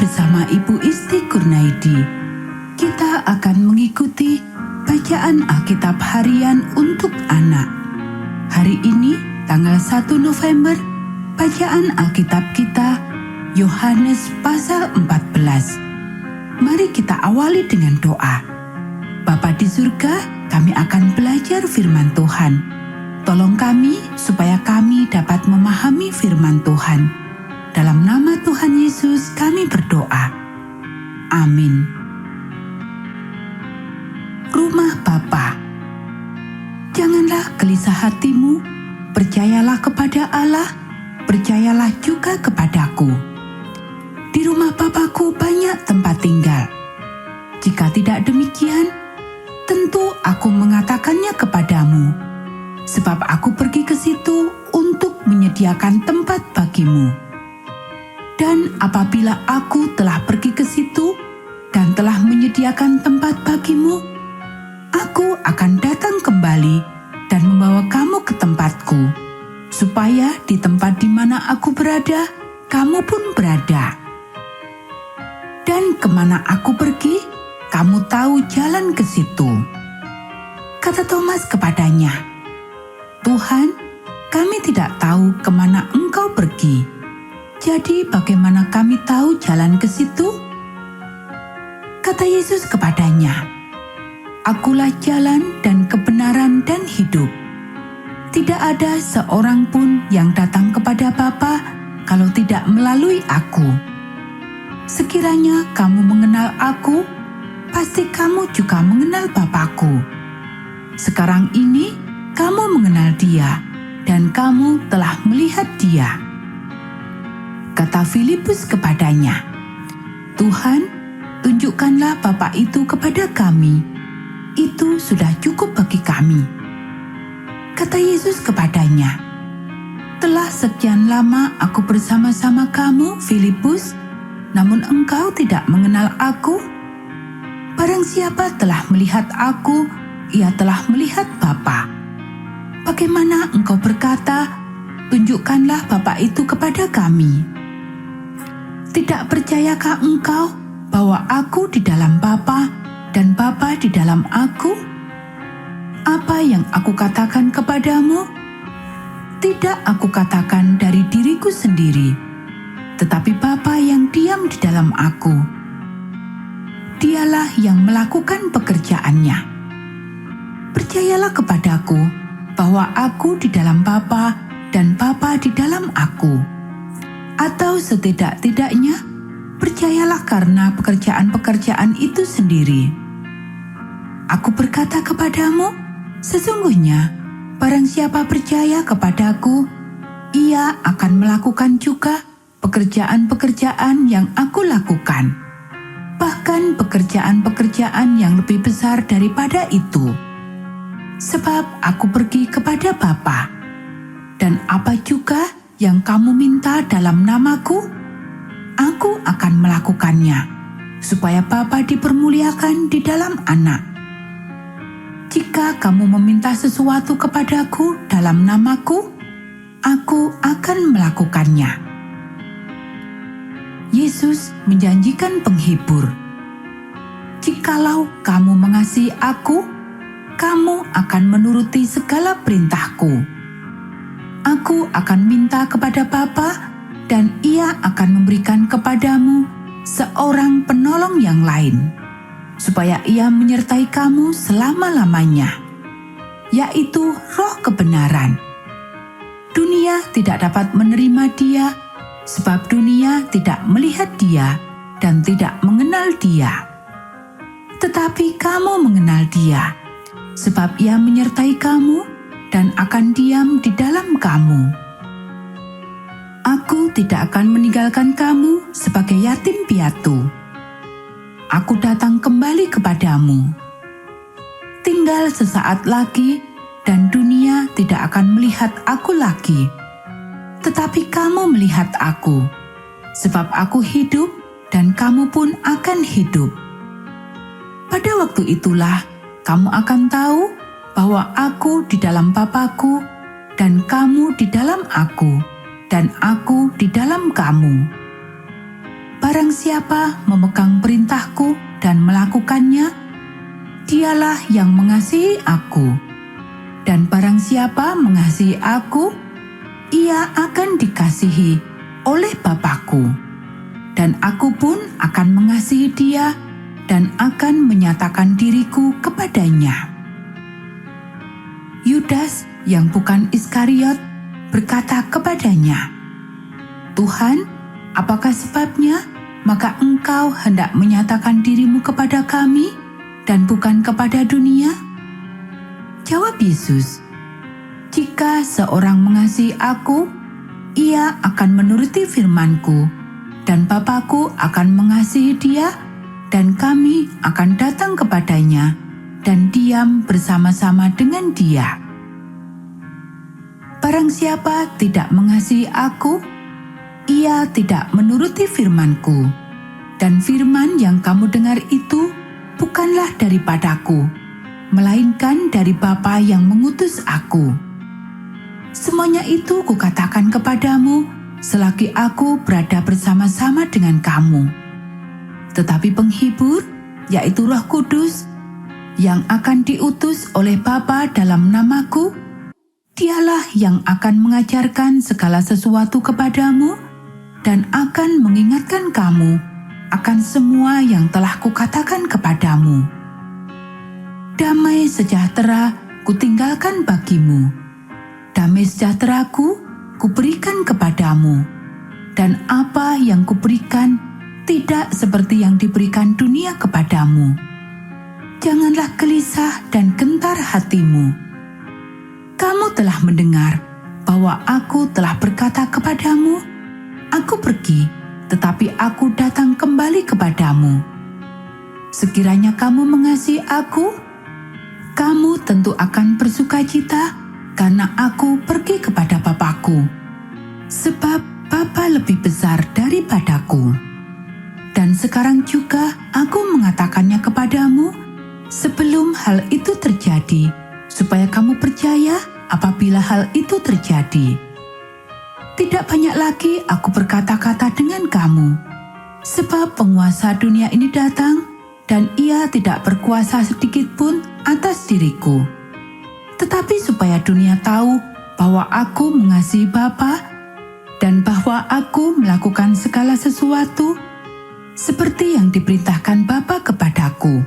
bersama Ibu Isti Kurnaidi. Kita akan mengikuti bacaan Alkitab harian untuk anak. Hari ini, tanggal 1 November, bacaan Alkitab kita Yohanes pasal 14. Mari kita awali dengan doa. Bapa di surga, kami akan belajar firman Tuhan. Tolong kami supaya kami dapat memahami firman Tuhan. Dalam nama Tuhan Yesus kami berdoa. Amin. Rumah Bapa. Janganlah gelisah hatimu, percayalah kepada Allah, percayalah juga kepadaku. Di rumah Bapakku banyak tempat tinggal. Jika tidak demikian, tentu aku mengatakannya kepadamu, sebab aku pergi ke situ untuk menyediakan tempat bagimu. Dan apabila aku telah pergi ke situ dan telah menyediakan tempat bagimu, aku akan datang kembali dan membawa kamu ke tempatku, supaya di tempat di mana aku berada, kamu pun berada. Dan kemana aku pergi, kamu tahu jalan ke situ. Kata Thomas kepadanya, Tuhan, kami tidak tahu kemana engkau pergi. Jadi bagaimana kami tahu jalan ke situ? Kata Yesus kepadanya, Akulah jalan dan kebenaran dan hidup. Tidak ada seorang pun yang datang kepada Bapa kalau tidak melalui aku. Sekiranya kamu mengenal aku, pasti kamu juga mengenal Bapakku. Sekarang ini kamu mengenal Dia, dan kamu telah melihat Dia. Kata Filipus kepadanya, Tuhan, tunjukkanlah Bapa itu kepada kami. Itu sudah cukup bagi kami. Kata Yesus kepadanya, telah sekian lama aku bersama-sama kamu, Filipus, namun engkau tidak mengenal aku? Barang siapa telah melihat aku, ia telah melihat Bapa. Bagaimana engkau berkata, tunjukkanlah Bapa itu kepada kami? Tidak percayakah engkau bahwa aku di dalam Bapa dan Bapa di dalam aku? Apa yang aku katakan kepadamu? Tidak aku katakan dari diriku sendiri, tetapi Bapa yang diam di dalam aku. Dialah yang melakukan pekerjaannya. Percayalah kepadaku bahwa aku di dalam Bapa dan Bapa di dalam aku. Atau setidak-tidaknya, percayalah karena pekerjaan-pekerjaan itu sendiri. Aku berkata kepadamu, sesungguhnya barang siapa percaya kepadaku, ia akan melakukan juga pekerjaan-pekerjaan yang aku lakukan. Bahkan pekerjaan-pekerjaan yang lebih besar daripada itu. Sebab aku pergi kepada Bapa, dan apa juga yang kamu minta dalam namaku, aku akan melakukannya, supaya Bapa dipermuliakan di dalam Anak. Jika kamu meminta sesuatu kepadaku dalam namaku, aku akan melakukannya. Yesus menjanjikan penghibur. Jikalau kamu mengasihi aku, kamu akan menuruti segala perintahku. Aku akan minta kepada Bapa, dan Ia akan memberikan kepadamu seorang penolong yang lain, supaya Ia menyertai kamu selama-lamanya, yaitu Roh kebenaran. Dunia tidak dapat menerima Dia, sebab dunia tidak melihat Dia dan tidak mengenal Dia. Tetapi kamu mengenal Dia, sebab Ia menyertai kamu dan akan diam di dalam kamu. Aku tidak akan meninggalkan kamu sebagai yatim piatu. Aku datang kembali kepadamu. Tinggal sesaat lagi, dan dunia tidak akan melihat aku lagi. Tetapi kamu melihat aku, sebab aku hidup dan kamu pun akan hidup. Pada waktu itulah kamu akan tahu bahwa aku di dalam Bapakku, dan kamu di dalam aku, dan aku di dalam kamu. barang siapa memegang perintahku dan melakukannya, dialah yang mengasihi aku. Dan barang siapa mengasihi aku, ia akan dikasihi oleh Bapa-Ku. Dan aku pun akan mengasihi dia dan akan menyatakan diriku kepadanya. Yudas yang bukan Iskariot berkata kepadanya, "Tuhan, apakah sebabnya maka engkau hendak menyatakan dirimu kepada kami dan bukan kepada dunia?" Jawab Yesus, "Jika seorang mengasihi aku, ia akan menuruti firman-Ku, dan Bapa-Ku akan mengasihi dia, dan kami akan datang kepadanya dan diam bersama-sama dengan dia. Barang siapa tidak mengasihi aku, ia tidak menuruti firman-Ku, dan firman yang kamu dengar itu bukanlah daripadaku, melainkan dari Bapa yang mengutus aku. Semuanya itu kukatakan kepadamu selagi aku berada bersama-sama dengan kamu. Tetapi penghibur, yaitu Roh Kudus, yang akan diutus oleh Bapa dalam namaku, dialah yang akan mengajarkan segala sesuatu kepadamu dan akan mengingatkan kamu akan semua yang telah kukatakan kepadamu. Damai sejahtera kutinggalkan bagimu, damai sejahteraku kuberikan kepadamu, dan apa yang kuberikan tidak seperti yang diberikan dunia kepadamu. Janganlah gelisah dan gentar hatimu. Kamu telah mendengar bahwa aku telah berkata kepadamu, aku pergi, tetapi aku datang kembali kepadamu. Sekiranya kamu mengasihi aku, kamu tentu akan bersukacita karena aku pergi kepada Bapa-Ku, sebab Bapa lebih besar daripadaku. Dan sekarang juga aku mengatakannya kepadamu sebelum hal itu terjadi, supaya kamu percaya apabila hal itu terjadi. Tidak banyak lagi aku berkata-kata dengan kamu, sebab penguasa dunia ini datang, dan ia tidak berkuasa sedikit pun atas diriku. Tetapi supaya dunia tahu bahwa aku mengasihi Bapa, dan bahwa aku melakukan segala sesuatu seperti yang diperintahkan Bapa kepadaku.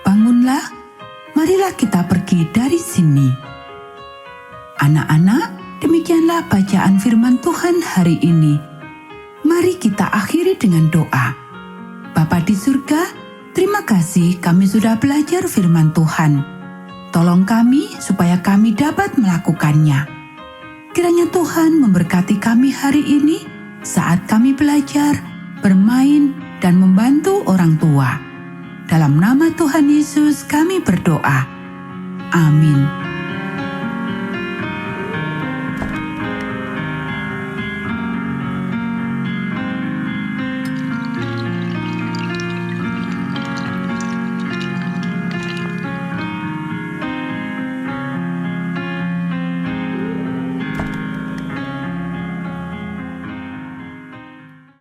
Bangunlah, marilah kita pergi dari sini. Anak-anak, demikianlah bacaan firman Tuhan hari ini. Mari kita akhiri dengan doa. Bapa di surga, terima kasih kami sudah belajar firman Tuhan. Tolong kami supaya kami dapat melakukannya. Kiranya Tuhan memberkati kami hari ini saat kami belajar, bermain, dan membantu orang tua. Dalam nama Tuhan Yesus kami berdoa. Amin.